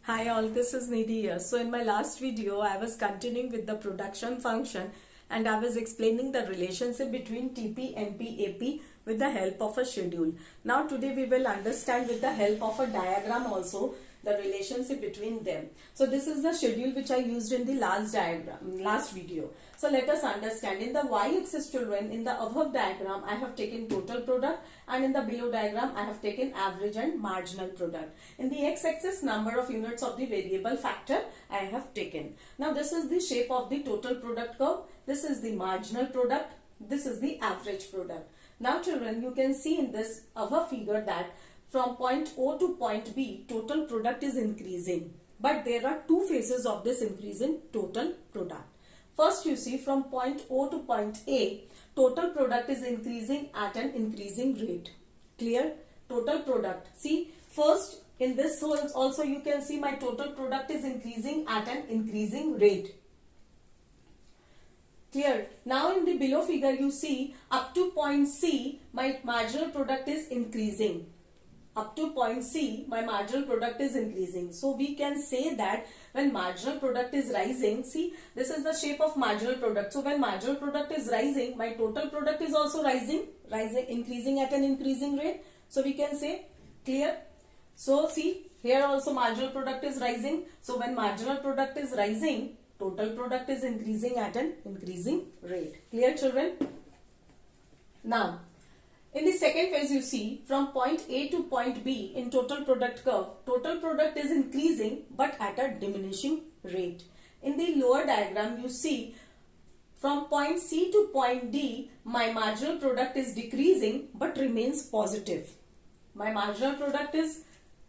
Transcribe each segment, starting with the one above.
Hi all, this is Nidhi here. So in my last video, I was continuing with the production function and I was explaining the relationship between TP, NP, AP with the help of a schedule. Now today we will understand with the help of a diagram also the relationship between them. So this is the schedule which I used in the last video. So let us understand. In the y-axis children, in the above diagram, I have taken total product, and in the below diagram, I have taken average and marginal product. In the x-axis, number of units of the variable factor I have taken. Now this is the shape of the total product curve. This is the marginal product. This is the average product. Now children, you can see in this above figure that from point O to point B, total product is increasing. But there are two phases of this increase in total product. First, you see from point O to point A, total product is increasing at an increasing rate. Clear? Total product. See, first in this also you can see my total product is increasing at an increasing rate. Clear? Now in the below figure you see up to point C, my marginal product is increasing. Up to point C, my marginal product is increasing. So we can say that when marginal product is rising, see, this is the shape of marginal product. So when marginal product is rising, my total product is also rising, increasing at an increasing rate. So we can say, clear? So see, here also marginal product is rising. So when marginal product is rising, total product is increasing at an increasing rate. Clear, children? Now, in the second phase, you see from point A to point B in total product curve, total product is increasing but at a diminishing rate. In the lower diagram, you see from point C to point D, my marginal product is decreasing but remains positive. My marginal product is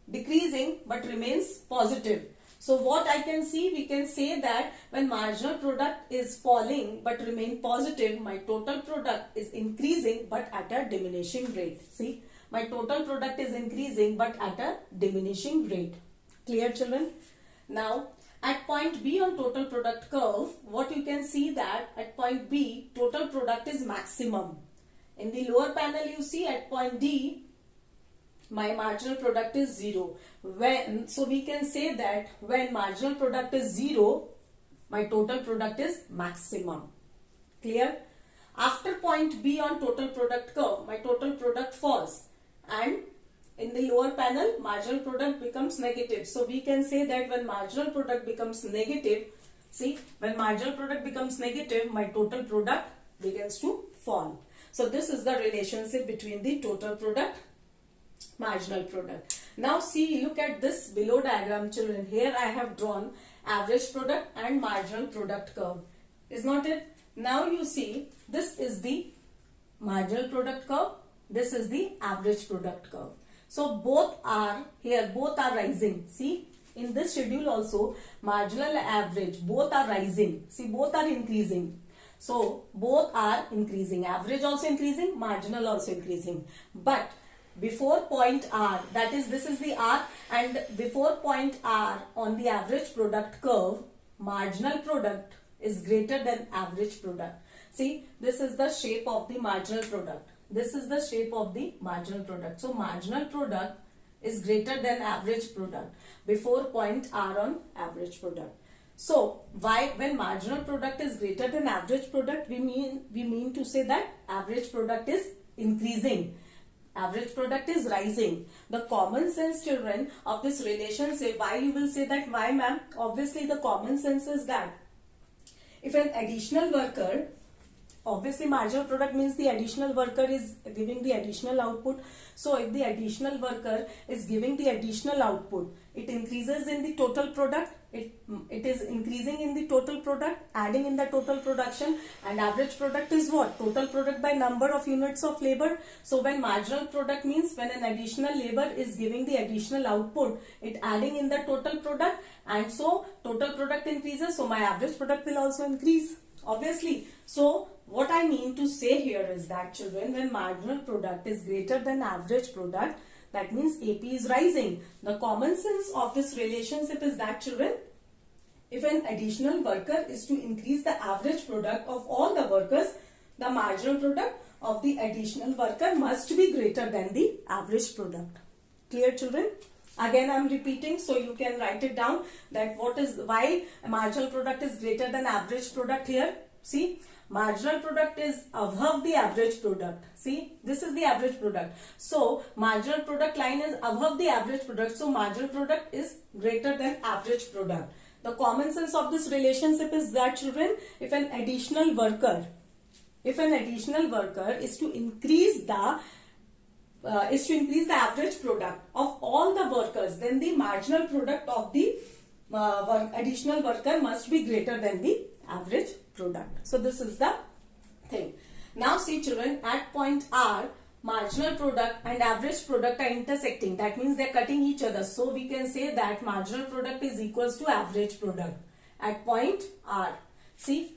decreasing but remains positive. So what I can see, we can say that when marginal product is falling but remain positive, my total product is increasing but at a diminishing rate. See, my total product is increasing but at a diminishing rate. Clear, children? Now, at point B on total product curve, what you can see that at point B, total product is maximum. In the lower panel, you see at point D, my marginal product is 0. So we can say that when marginal product is 0, my total product is maximum. Clear? After point B on total product curve, my total product falls, and in the lower panel, marginal product becomes negative. So we can say that when marginal product becomes negative, see, when marginal product becomes negative, my total product begins to fall. So this is the relationship between the total product, marginal product. Now see, look at this below diagram, children. Here I have drawn average product and marginal product curve. Is not it? Now you see, this is the marginal product curve. This is the average product curve. So both are here, both are rising. See, in this schedule also, marginal and average, both are rising. See, both are increasing. So both are increasing. Average also increasing, marginal also increasing. But before point R, that is, this is the R, and before point R on the average product curve, marginal product is greater than average product. See, this is the shape of the marginal product. This is the shape of the marginal product. So marginal product is greater than average product before point R on average product. So why, when marginal product is greater than average product, we mean to say that average product is increasing. Average product is rising. The common sense, children, of this relationship, why you will say that, why ma'am? Obviously the common sense is that if an additional worker, obviously marginal product means the additional worker is giving the additional output. So if the additional worker is giving the additional output, it increases in the total product. It is increasing in the total product, adding in the total production, and average product is what? Total product by number of units of labor. So when marginal product means when an additional labor is giving the additional output, it adding in the total product, and so total product increases, so my average product will also increase, obviously. So what I mean to say here is that, children, when marginal product is greater than average product, that means AP is rising. The common sense of this relationship is that, children, if an additional worker is to increase the average product of all the workers, the marginal product of the additional worker must be greater than the average product. Clear, children? Again I'm repeating, so you can write it down that why marginal product is greater than average product here. See, marginal product is above the average product. See, this is the average product. So marginal product line is above the average product. So marginal product is greater than average product. The common sense of this relationship is that, children, if an additional worker is to increase the average product of all the workers, then the marginal product of the additional worker must be greater than the average product. So this is the thing. Now see, children, at point R, marginal product and average product are intersecting. That means they are cutting each other. So we can say that marginal product is equals to average product at point R. See,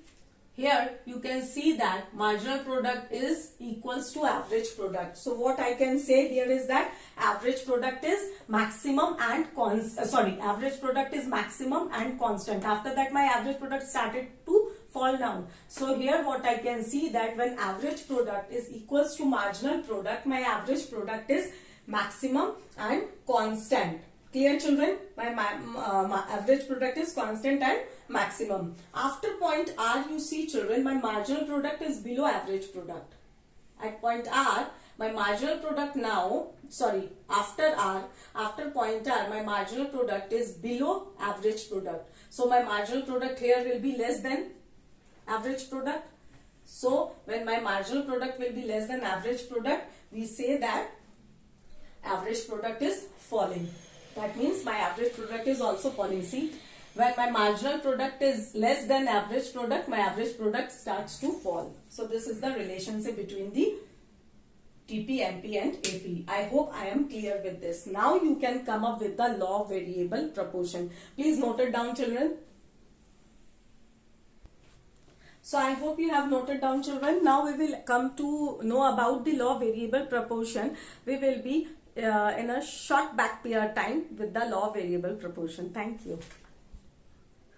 here you can see that marginal product is equals to average product. So what I can say here is that average product is maximum and average product is maximum and constant. After that my average product started to fall down. So here what I can see that when average product is equals to marginal product, my average product is maximum and constant. Clear, children? My average product is constant and maximum. After point R, you see, children, my marginal product is below average product. At point R, my marginal product after point R, my marginal product is below average product. So my marginal product here will be less than average product. So when my marginal product will be less than average product, we say that average product is falling. That means my average product is also falling. See, when my marginal product is less than average product, my average product starts to fall. So this is the relationship between the TP, MP and AP. I hope I am clear with this. Now you can come up with the law of variable proportion. Please note it down, children. So I hope you have noted down, children. Now we will come to know about the law of variable proportion. We will be in a short back period time with the law of variable proportion. Thank you.